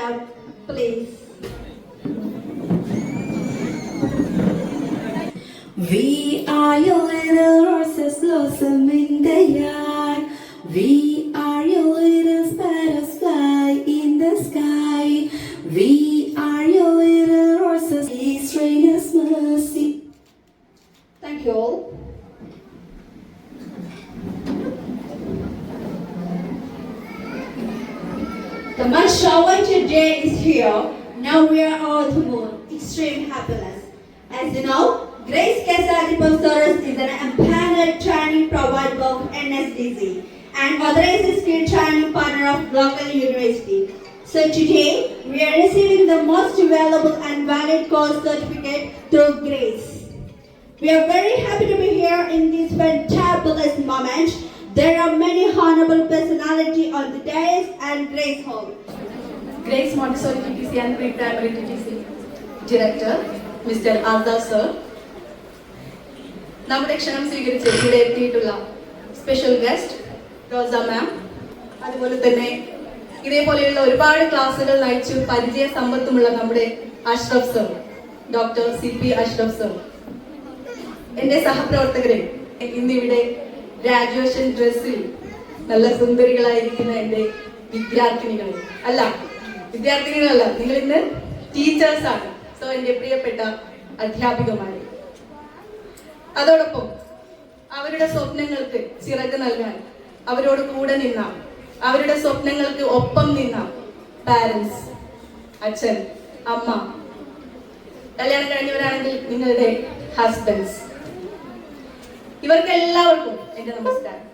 up, please. We are your little roses blossoming the yard. We are your little sparrows fly in the sky. We are your little roses, please rain us mercy. Thank you all. The much awaited day is here. Now we are on the moon. Extreme happiness. As you know, Grace Quesada-Diposaurus is an empaneled training provider of NSDC and authorized skilled training partner of local university. So today, we are receiving the most valuable and valid course certificate through Grace. We are very happy to be here in this fantabulous moment. There are many honorable personalities on the dais and Grace Hall. Grace Montessori TTC and Pre-Primary TTC Director, Mr. Azza Sir. നമ്മുടെ ക്ഷണം സ്വീകരിച്ച് ഇവിടെ എത്തിയിട്ടുള്ള special guest Rosa ma'am, അതുപോലെ തന്നെ ഇതേപോലെയുള്ള ഒരുപാട് ക്ലാസ്സുകൾ നയിച്ചു പരിചയ സമ്പത്തുമുള്ള നമ്മുടെ Ashraf sir, doctor CP Ashraf sir, എൻ്റെ സഹപ്രവർത്തകരെ, ഇന്നിവിടെ ഗ്രാജുവേഷൻ ഡ്രസ്സിൽ നല്ല സുന്ദരികളായിരിക്കുന്ന എൻ്റെ വിദ്യാർത്ഥിനികളല്ല, നിങ്ങൾ ഇന്ന് ടീച്ചേഴ്സാണ്. സോ എൻ്റെ പ്രിയപ്പെട്ട അധ്യാപികമാരെ, അതോടൊപ്പം അവരുടെ സ്വപ്നങ്ങൾക്ക് ചിറക് നൽകാൻ അവരോട് കൂടെ നിന്ന, അവരുടെ സ്വപ്നങ്ങൾക്ക് ഒപ്പം നിന്ന പാരന്റ്സ്, അച്ഛൻ, അമ്മ, കല്യാണം കഴിഞ്ഞവരാണെങ്കിൽ നിങ്ങളുടെ ഹസ്ബൻഡ്സ്, ഇവർക്ക് എല്ലാവർക്കും എന്റെ നമസ്കാരം.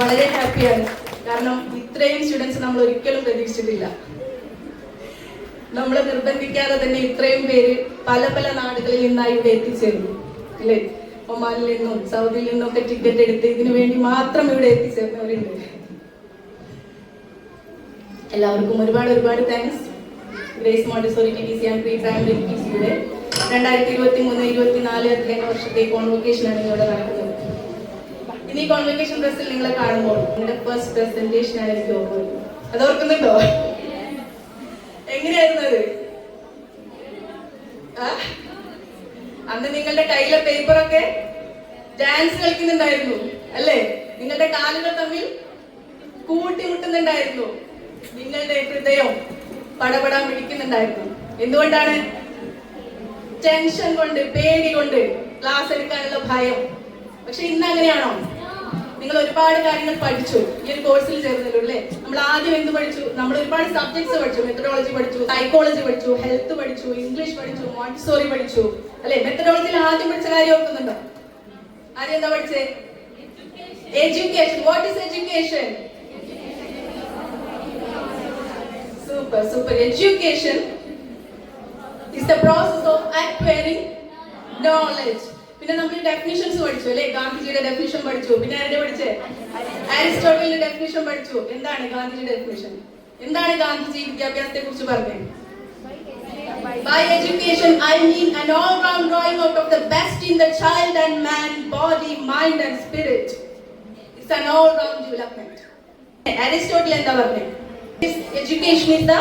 വളരെ ഹാപ്പിയാണ്, കാരണം ഇത്രയും സ്റ്റുഡൻസ് നമ്മൾ ഒരിക്കലും പ്രതീക്ഷിച്ചിട്ടില്ല. നമ്മളെ നിർബന്ധിക്കാതെ തന്നെ ഇത്രയും പേര് പല പല നാടുകളിൽ നിന്നായി ഇവിടെ എത്തിച്ചേർന്നു അല്ലേ. ഒമാനിൽ നിന്നും സൗദിയിൽ നിന്നും ഒക്കെ ടിക്കറ്റ് എടുത്ത് ഇതിനു വേണ്ടി മാത്രം ഇവിടെ എത്തിച്ചേർന്നവരുണ്ട്. എല്ലാവർക്കും ഒരുപാട് thanks. Grace Montessori TTC and pre primary TTCയുടെ 2023-24 അധ്യയന വർഷത്തെ കോൺവൊക്കേഷനാണ് ഇവിടെ നടക്കുന്നത്. ഇനി കോൺവൊക്കേഷൻ ഡ്രസ്സിൽ നിങ്ങളെ കാണുമ്പോൾ നിങ്ങളുടെ ഫസ്റ്റ് പ്രസന്റേഷൻ ആയിരിക്കും ഓർമ്മ. അത് ഓർക്കുന്നുണ്ടോ? എങ്ങനെയായിരുന്നു അത്? അന്ന് നിങ്ങളുടെ കയ്യിലെ പേപ്പറൊക്കെ ഡാൻസ് കളിക്കുന്നുണ്ടായിരുന്നു അല്ലേ? നിങ്ങളുടെ കാലുകൾ തമ്മിൽ കൂട്ടിമുട്ടുന്നുണ്ടായിരുന്നു, നിങ്ങളുടെ ഹൃദയം പടപടാൻ പിടിക്കുന്നുണ്ടായിരുന്നു. എന്തുകൊണ്ടാണ്? ടെൻഷൻ കൊണ്ട്, പേടി കൊണ്ട്, ക്ലാസ് എടുക്കാനുള്ള ഭയം. പക്ഷെ ഇന്ന് അങ്ങനെയാണോ? നിങ്ങൾ ഒരുപാട് കാര്യങ്ങൾ പഠിച്ചു ഈ ഒരു കോഴ്സിൽ ചേർന്നല്ലോ അല്ലേ. നമ്മൾ ആദ്യം എന്ത് പഠിച്ചു? നമ്മൾ ഒരുപാട് സബ്ജക്ട്സ് പഠിച്ചു. മെത്തഡോളജി പഠിച്ചു, സൈക്കോളജി പഠിച്ചു, ഹെൽത്ത് പഠിച്ചു, ഇംഗ്ലീഷ് പഠിച്ചു, മോണ്ടിസോറി പഠിച്ചു അല്ലെ. മെത്തഡോളജിയിൽ ആദ്യം പഠിച്ച കാര്യം ഓർക്കുന്നുണ്ടോ? ആദ്യം എന്താ പഠിച്ചേ? Education. What is education? Super. Education is the process of acquiring knowledge. പിന്നെ നമ്മൾ ഡെഫിനിഷൻസ് പഠിച്ചു അല്ലേ. ഗാന്ധിജിയുടെ ഡെഫിനിഷൻ പഠിച്ചു. പിന്നെ ആരുടെ പഠിച്ചേ? അരിസ്റ്റോട്ടലിന്റെ ഡെഫിനിഷൻ പഠിച്ചു. എന്താണ് ഗാന്ധിജിയുടെ ഡെഫിനിഷൻ? എന്താണ് ഗാന്ധിജി വിദ്യാഭ്യാസത്തെ കുറിച്ച് പറഞ്ഞത്? By education I mean an all-round drawing out of the best in the child and man, body, mind and spirit. It's an all-round development. Aristotle എന്താ പറഞ്ഞത്? Education is the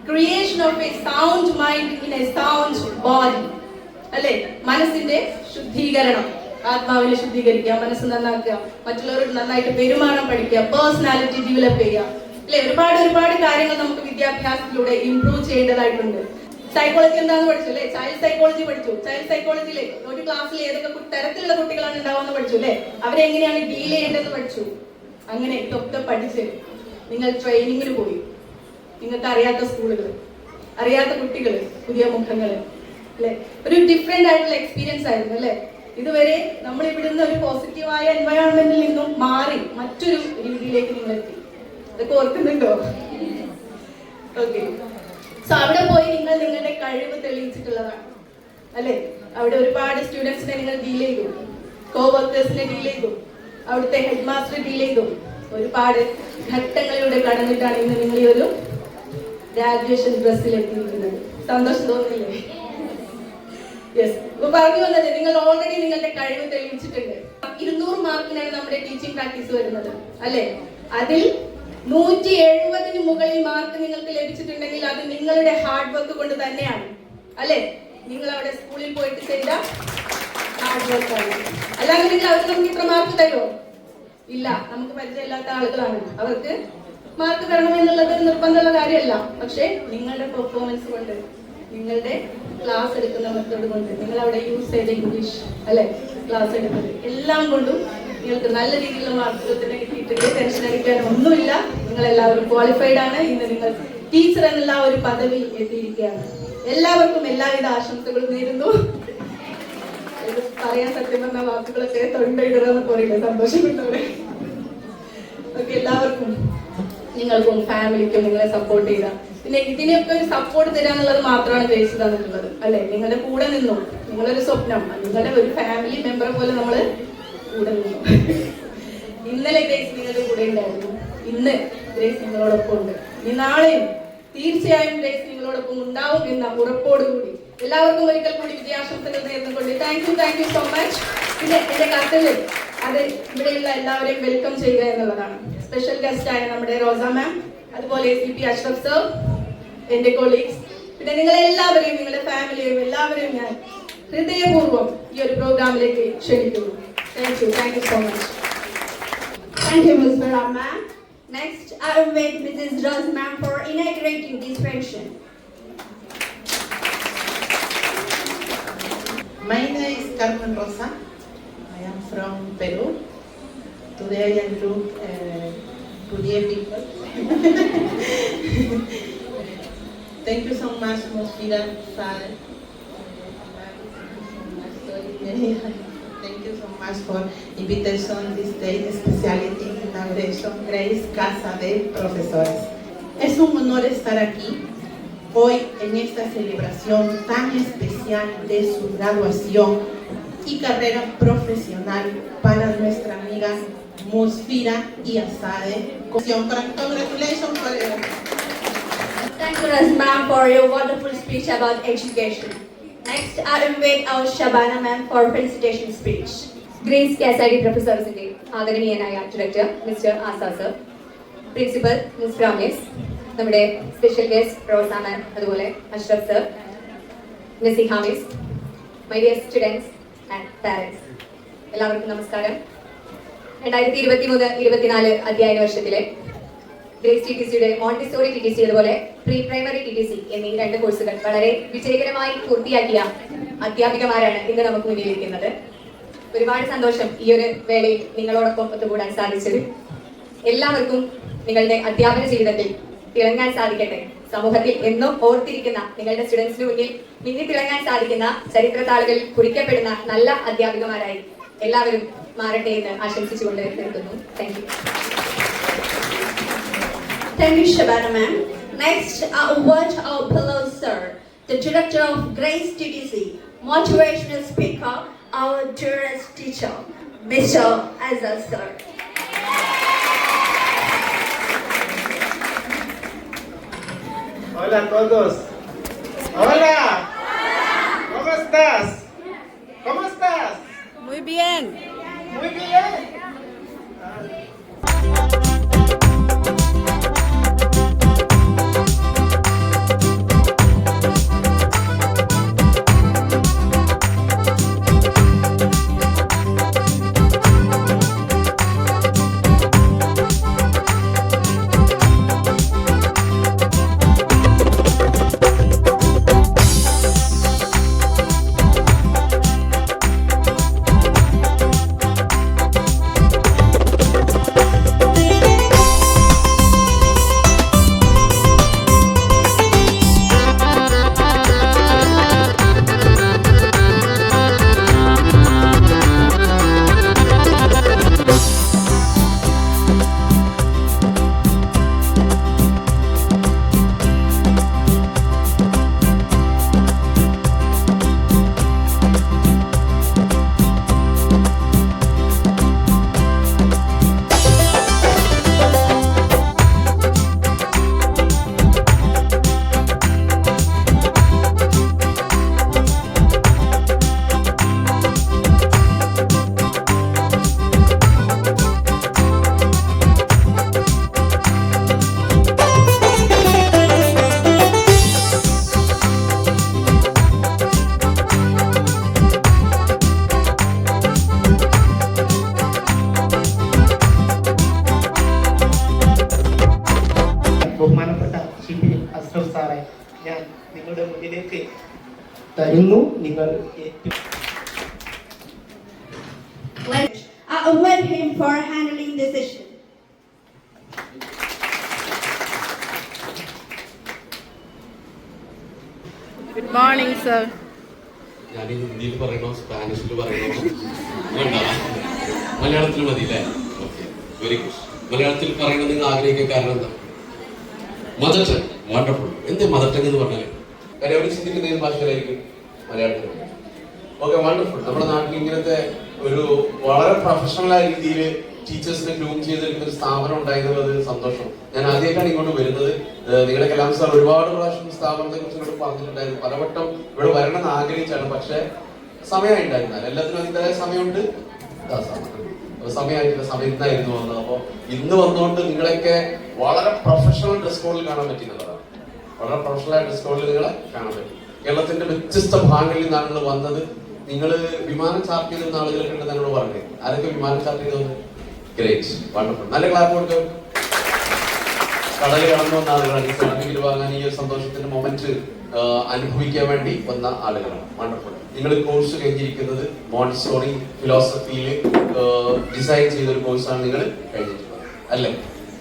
creation of a sound mind in a sound body. അല്ലേ? മനസ്സിന്റെ ശുദ്ധീകരണം, ആത്മാവിനെ ശുദ്ധീകരിക്കുക, മനസ്സ് നന്നാക്കുക, മറ്റുള്ളവരോട് നന്നായിട്ട് പെരുമാറാൻ പഠിക്കുക, പേഴ്സണാലിറ്റി ഡെവലപ്പ് ചെയ്യുക അല്ലെ. ഒരുപാട് കാര്യങ്ങൾ നമുക്ക് വിദ്യാഭ്യാസത്തിലൂടെ ഇംപ്രൂവ് ചെയ്യേണ്ടതായിട്ടുണ്ട്. സൈക്കോളജി എന്താണെന്ന് പഠിച്ചു അല്ലെ. ചൈൽഡ് സൈക്കോളജി പഠിച്ചു. ചൈൽഡ് സൈക്കോളജിയിലെ ഒരു ക്ലാസ്സിൽ ഏതൊക്കെ തരത്തിലുള്ള കുട്ടികളാണ് ഉണ്ടാവുമെന്ന് പഠിച്ചു അല്ലെ. അവരെങ്ങനെയാണ് ഡീൽ ചെയ്യേണ്ടതെന്ന് പഠിച്ചു. അങ്ങനെ ഇതൊക്കെ പഠിച്ച് നിങ്ങൾ ട്രെയിനിങ്ങിന് പോയി. നിങ്ങൾക്ക് അറിയാത്ത സ്കൂളുകൾ, അറിയാത്ത കുട്ടികൾ, പുതിയ മുഖങ്ങൾ അല്ലെ. ഒരു ഡിഫറെന്റ് ആയിട്ടുള്ള എക്സ്പീരിയൻസ് ആയിരുന്നു അല്ലെ. ഇതുവരെ നമ്മൾ ഇവിടുന്ന് ഒരു പോസിറ്റീവായ എൻവയോൺമെന്റിൽ നിന്നും മാറി മറ്റൊരു രീതിയിലേക്ക് നിങ്ങൾ എത്തി. അതൊക്കെ ഓർക്കുന്നുണ്ടോ? ഓക്കെ. സോ അവിടെ പോയി നിങ്ങൾ നിങ്ങളുടെ കഴിവ് തെളിയിച്ചിട്ടുള്ളതാണ് അല്ലെ. അവിടെ ഒരുപാട് സ്റ്റുഡൻസിനെ നിങ്ങൾ ഡീൽ ചെയ്തു, കോവർക്കേഴ്സിനെ ഡീൽ ചെയ്തു, അവിടുത്തെ ഹെഡ് മാസ്റ്റർ ഡീൽ ചെയ്തു. ഒരുപാട് ഘട്ടങ്ങളിലൂടെ കടന്നിട്ടാണ് ഇന്ന് നിങ്ങൾ ഈ ഒരു ഗ്രാജുവേഷൻ ഡ്രസ്സിൽ എത്തിയിരിക്കുന്നത്. സന്തോഷം തോന്നുന്നില്ലേ? യെസ്. ഇപ്പൊ പറഞ്ഞു വന്നത് നിങ്ങൾ ഓൾറെഡി നിങ്ങളുടെ കഴിവ് തെളിയിച്ചിട്ടുണ്ട്. 200 മാർക്കിനാണ് നമ്മുടെ ടീച്ചിങ് പ്രാക്ടീസ് വരുന്നത് അല്ലെ. അതിൽ 170 മുകളിൽ മാർക്ക് നിങ്ങൾക്ക് ലഭിച്ചിട്ടുണ്ടെങ്കിൽ അത് നിങ്ങളുടെ ഹാർഡ് വർക്ക് കൊണ്ട് തന്നെയാണ്, അല്ലെ? നിങ്ങൾ അവിടെ സ്കൂളിൽ പോയിട്ട് ചെയ്ത ഹാർഡ് വർക്കാണ്. അല്ലാതെ നിങ്ങൾ അവർക്ക് നമുക്ക് ഇത്ര മാർക്ക് തരുമോ? ഇല്ല. നമുക്ക് പരിചയമില്ലാത്ത ആളുകളാണ്, അവർക്ക് മാർക്ക് തരണം എന്നുള്ളത് നിർബന്ധമുള്ള കാര്യമല്ല. പക്ഷെ നിങ്ങളുടെ പെർഫോമൻസ് കൊണ്ട്, നിങ്ങളുടെ ക്ലാസ് എടുക്കുന്ന മെത്തേഡ് കൊണ്ട്, നിങ്ങൾ അവിടെ യൂസ് ചെയ്ത ഇംഗ്ലീഷ്, അല്ലെ, ക്ലാസ് എടുക്കുന്നത്, എല്ലാം കൊണ്ടും നിങ്ങൾക്ക് നല്ല രീതിയിലുള്ള മാർക്ക് തന്നെ കിട്ടിയിട്ടുണ്ട്. ടെൻഷൻ അടിക്കാൻ ഒന്നുമില്ല. നിങ്ങൾ എല്ലാവരും ക്വാളിഫൈഡ് ആണ്. ഇന്ന് നിങ്ങൾ ടീച്ചർ എന്നുള്ള ഒരു പദവി എത്തിയിരിക്കുകയാണ്. എല്ലാവർക്കും എല്ലാവിധ ആശംസകളും നേരുന്നു. ഇത് പറയാൻ സത്യം പറഞ്ഞ വാക്കുകളൊക്കെ തൊണ്ടയിടുന്ന പോലെയില്ല, സന്തോഷം കൊണ്ടവിടെ. ഓക്കെ, എല്ലാവർക്കും, നിങ്ങൾക്കും ഫാമിലിക്കും നിങ്ങളെ സപ്പോർട്ട് ചെയ്ത, പിന്നെ ഇതിനെയൊക്കെ ഒരു സപ്പോർട്ട് തരാന്നുള്ളത് മാത്രമാണ് ഗ്രേസ് തന്നിട്ടുള്ളത്, അല്ലെ? നിങ്ങളുടെ കൂടെ നിന്നു. നിങ്ങളൊരു സ്വപ്നം, നിങ്ങളുടെ ഒരു ഫാമിലി മെമ്പറെ പോലെ നമ്മള് കൂടെ നിന്നു. ഇന്നലെ ഗ്രേസ് നിങ്ങളുടെ കൂടെ ഉണ്ടായിരുന്നു, ഇന്ന് ഗ്രേസ് നിങ്ങളോടൊപ്പം ഉണ്ട്, ഇനി നാളെയും തീർച്ചയായും ഗ്രേസ് നിങ്ങളോടൊപ്പം ഉണ്ടാവും എന്ന ഉറപ്പോടുകൂടി എല്ലാവർക്കും ഒരിക്കൽ കൂടി വിജയാശംസകൾ നേർന്നുകൊണ്ട് താങ്ക് യു സോ മച്ച്. പിന്നെ എന്റെ കത്തിൽ അത് ഇവിടെയുള്ള എല്ലാവരെയും വെൽക്കം ചെയ്യുക എന്നുള്ളതാണ്. സ്പെഷ്യൽ ഗസ്റ്റ് ആയ നമ്മുടെ റോസ മാം, അതുപോലെ CP അഷ്റഫ് സർ, എന്റെ കൊളീഗ്സ്, പിന്നെ നിങ്ങളെല്ലാവരെയും, നിങ്ങളുടെ ഫാമിലിയെയും എല്ലാവരെയും ഞാൻ ഹൃദയപൂർവ്വം ഈ ഒരു പ്രോഗ്രാമിലേക്ക് ക്ഷണിക്കുന്നു. Thank you so much. Thank you, Ms. Farah ma'am. Next, I invite Mrs. Rose ma'am for inaugurating this function. My name is Carmen Rosa. I am from Peru. Today I am group Pudie people. Thank you so much, Mosfira, Sal. Thank you so much for invitation this day, specialty inauguration, Grace Casa de Profesores. Es un honor estar aquí hoy en esta celebración tan especial de su graduación y carrera profesional para nuestra amiga Mosfira y Asade. Congratulations, colega. Thank you, Rose ma'am, for your wonderful speech about education. Next, I invite our Shabana ma'am for felicitation speech. Grace കാസാഡി പ്രൊഫസേഴ്സിന്റെ ആദരണീയനായ director mister ആസാ sir, principal miss Ramesh, നമ്മുടെ special guest Rosa ma'am, അതുപോലെ Ashraf sir, Naseeha miss, my dear students and parents, എല്ലാവർക്കും നമസ്കാരം. 2023-24 അധ്യയന വർഷത്തിലെ ഗ്രേസ് TTCയുടെ മോണ്ടിസോറി TTC അതുപോലെ പ്രീ പ്രൈമറി TTC എന്നീ 2 കോഴ്സുകൾ വളരെ വിജയകരമായി പൂർത്തിയാക്കിയ അധ്യാപികമാരാണ് ഇന്ന് നമുക്ക് മുന്നിലിരിക്കുന്നത്. ഒരുപാട് സന്തോഷം ഈ ഒരു വേളയിൽ നിങ്ങളോടൊപ്പം ഒത്തുകൂടാൻ സാധിച്ചത്. എല്ലാവർക്കും നിങ്ങളുടെ അധ്യാപന ജീവിതത്തിൽ തിളങ്ങാൻ സാധിക്കട്ടെ. സമൂഹത്തിൽ എന്നും ഓർത്തിരിക്കുന്ന, നിങ്ങളുടെ സ്റ്റുഡൻസിന് മുന്നിൽ മിന്നി തിളങ്ങാൻ സാധിക്കുന്ന, ചരിത്രത്താളുകളിൽ കുറിക്കപ്പെടുന്ന നല്ല അധ്യാപികമാരായി എല്ലാവരും മാറട്ടെ എന്ന് ആശംസിച്ചുകൊണ്ട് നിർത്തുന്നു. Thank you. Thank you, Shabana ma'am. Next, I invite our beloved sir, the director of Grace TTC, motivational speaker, our dearest teacher, Mr. Azaz sir. Hola a todos. Hola. ¿Cómo estás? ¿Cómo estás? Muy bien. Muy bien. ബഹുമാനപ്പെട്ട ഷിബിൻ അസ്ലം സാറെ ഞാൻ നിങ്ങളുടെ മുന്നിലേക്ക് തരുന്നു. നിങ്ങൾ I award him for handling the session. Good morning sir. ഞാൻ ഹിന്ദിയിൽ പറയണോ സ്പാനിഷിൽ പറയണോ? വേണ്ട, മലയാളത്തിൽ മതി അല്ലേ? Okay, very good. മലയാളത്തിൽ പറയണത് നിങ്ങൾ ആഗ്രഹിക്കാൻ കാരണം എന്താ? Mother tongue. വണ്ടർഫുൾ. എന്ത് മദർ ടങ് എന്ന് പറഞ്ഞാൽ കാര്യം അവർ ചിന്തിക്കുന്ന ഏത് ഭാഷയിലായിരിക്കും? മലയാളത്തിൽ. Okay, wonderful. നമ്മുടെ നാട്ടിൽ ഇങ്ങനത്തെ ഒരു വളരെ പ്രൊഫഷണലായ രീതിയിൽ ടീച്ചേഴ്സിനെ ഗ്രൂം ചെയ്തെടുക്കുന്ന ഒരു സ്ഥാപനം ഉണ്ടായിരുന്നത് സന്തോഷം. ഞാൻ ആദ്യമായിട്ടാണ് ഇങ്ങോട്ട് വരുന്നത്. നിങ്ങളുടെ കലാം സാർ ഒരുപാട് പ്രാവശ്യം സ്ഥാപനത്തെ കുറിച്ച് ഇവിടെ പറഞ്ഞിട്ടുണ്ടായിരുന്നു. പലവട്ടം ഇവിടെ വരണമെന്ന് ആഗ്രഹിച്ചാണ്, പക്ഷെ സമയമായിട്ടുണ്ടായിരുന്നില്ല. എല്ലാത്തിനും അതിൻ്റെതായ സമയമുണ്ട്. സമയമായിട്ടില്ല, സമയത്തായിരുന്നു വന്നത്. അപ്പോൾ ഇന്ന് വന്നുകൊണ്ട് നിങ്ങളൊക്കെ വളരെ പ്രൊഫഷണൽ ഡ്രസ് കോഡിൽ കാണാൻ പറ്റുന്നതാണ്. വളരെ പ്രൊഫഷണൽ ആയ ഡ്രസ് കോഡിൽ നിങ്ങളെ കാണാൻ പറ്റും. കേരളത്തിന്റെ വ്യത്യസ്ത ഭാഗങ്ങളിൽ നിന്നാണ് നിങ്ങൾ വന്നത്. നിങ്ങൾ വിമാനം ചാർട്ട് ചെയ്തിരുന്ന ആളുകളൊക്കെ ഉണ്ട് എന്നോട് പറഞ്ഞത്. ആരൊക്കെ വിമാനം ചാർട്ട് ചെയ്തത്? Great, wonderful. നല്ല ക്ലാപ്പ് കൊടുക്കും. കടൽ കടന്നു വന്ന ആളുകളാണ്. ഈ സർട്ടിഫിക്കറ്റ് വാങ്ങാൻ, ഈ ഒരു സന്തോഷത്തിന്റെ മൊമെന്റ് അനുഭവിക്കാൻ വേണ്ടി വന്ന ആളുകളാണ്. വണ്ടർഫുൾ. നിങ്ങൾ കോഴ്സ് കഴിഞ്ഞിരിക്കുന്നത് മോണ്ടിസോറി ഫിലോസഫിയിൽ ഡിസൈൻ ചെയ്ത ഒരു കോഴ്സാണ് നിങ്ങൾ കഴിഞ്ഞിട്ടുള്ളത് അല്ലേ?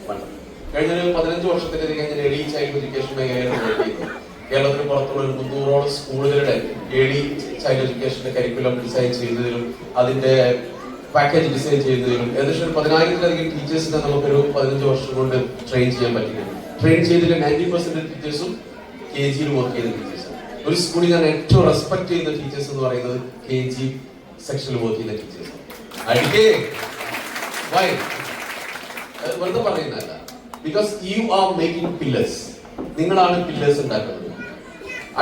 വണ്ടർഫുൾ. കഴിഞ്ഞൊരു 15 വർഷത്തിലേക്ക് കഴിഞ്ഞ ഏർലി ചൈൽഡ് എഡ്യൂക്കേഷൻ മേഖലയിൽ വർക്ക് ചെയ്തു. കേരളത്തിന് പുറത്തുള്ള ഒരു 300ഓളം സ്കൂളുകളുടെ ഏർലി ചൈൽഡ് എഡ്യൂക്കേഷന്റെ കരിക്കുലം ഡിസൈൻ ചെയ്യുന്നതിലും അതിന്റെ പാക്കേജ് ഡിസൈൻ ചെയ്യുന്നതിലും ഏകദേശം 10,000-ലധികം ടീച്ചേഴ്സിനെ നമുക്കൊരു 15 വർഷം കൊണ്ട് ട്രെയിൻ ചെയ്യാൻ പറ്റുന്നുണ്ട്. ട്രെയിൻ ചെയ്തതിൽ 90% ടീച്ചേഴ്സും KG വർക്ക് ചെയ്ത ടീച്ചേഴ്സാണ്. ഒരു സ്കൂളിൽ ഞാൻ ഏറ്റവും റെസ്പെക്ട് ചെയ്യുന്ന ടീച്ചേഴ്സ് എന്ന് പറയുന്നത് KG സെക്ഷനിൽ വർക്ക് ചെയ്യുന്ന ടീച്ചേഴ്സാണ്. അടിക്കേ വൈ വെറുതെ പറയുന്നതല്ല. Because you are making pillars. നിങ്ങളാണ് പില്ലേഴ്സ് ഉണ്ടാക്കുന്നത്.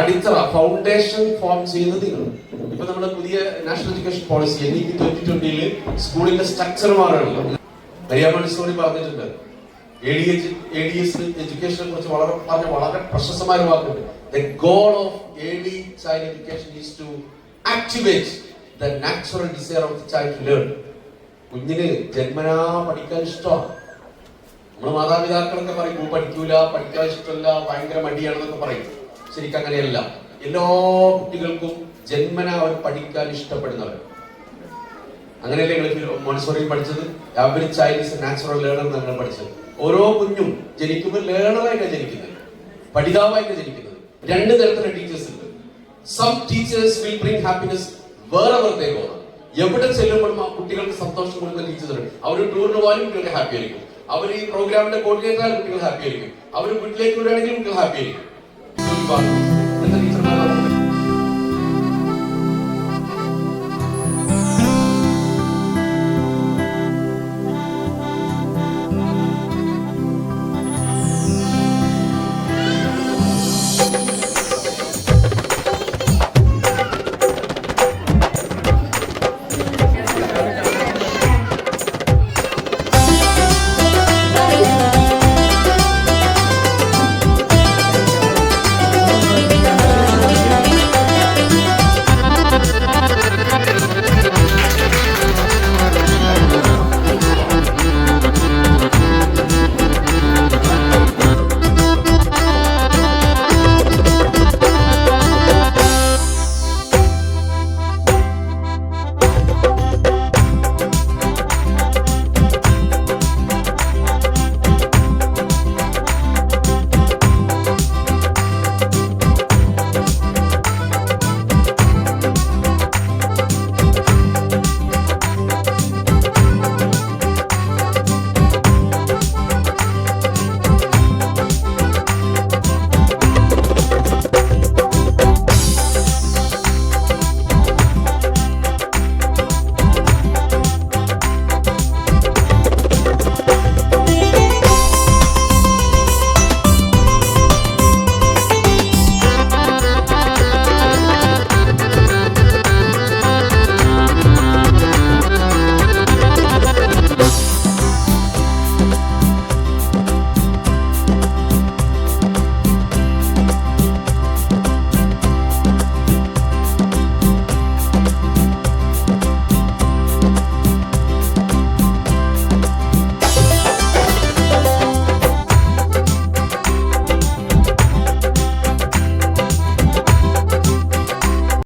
അടിത്തറ ഫൗണ്ടേഷൻ ഫോം ചെയ്യുന്നത് നിങ്ങൾ. ഇപ്പൊ നമ്മുടെ പുതിയ നാഷണൽ എഡ്യൂക്കേഷൻ പോളിസി NEP 2020 സ്കൂളിന്റെ സ്ട്രക്ചർ മാറുകയാണല്ലോ. മരിയാമ്മ സ്റ്റോറി പറഞ്ഞിട്ടുണ്ട്. ADS എഡ്യൂക്കേഷനെ കുറിച്ച് വളരെ പ്രശസ്തമായ വാക്കുണ്ട്. The goal of early child education is to activate the natural desire of the child to learn. കുഞ്ഞിന് ജന്മനാ പഠിക്കാൻ ഇഷ്ടമാണ്. നമ്മുടെ മാതാപിതാക്കളൊക്കെ പറയും പഠിക്കൂല, പഠിക്കാൻ ഇഷ്ടമല്ല, ഭയങ്കര മടിയാണെന്നൊക്കെ പറയും. ശരിക്കും അങ്ങനെയല്ല. എല്ലാ കുട്ടികൾക്കും ജന്മനാ അവർ പഠിക്കാൻ ഇഷ്ടപ്പെടുന്നവർ. അങ്ങനെയല്ലേ നിങ്ങൾ മോണ്ടിസോറിയിൽ പഠിച്ചത്? Every child is A natural learner എന്നാണ് പഠിച്ചത്. ഓരോ കുഞ്ഞും ജനിക്കുമ്പോൾ ലേണറായിട്ടാണ് ജനിക്കുന്നത്, പഠിതാവായിട്ടാണ് ജനിക്കുന്നത്. 2 തരത്തിലുള്ള ടീച്ചേഴ്സ് ഉണ്ട്. Some teachers will bring happiness wherever they go. എവിടെ ചെല്ലുമ്പോഴും ആ കുട്ടികൾക്ക് സന്തോഷം കൊടുക്കുന്ന ടീച്ചേഴ്സ് ഉണ്ട്. അവർ ടൂറിന് പോയാലും കുട്ടികൾക്ക് ഹാപ്പി ആയിരിക്കും. അവർ ഈ പ്രോഗ്രാമിന്റെ കോർഡിനേറ്റർ ആയാലും കുട്ടികൾ ഹാപ്പി ആയിരിക്കും. അവർ വീട്ടിലേക്ക് വരികയാണെങ്കിലും കുട്ടികൾ ഹാപ്പി ആയിരിക്കും.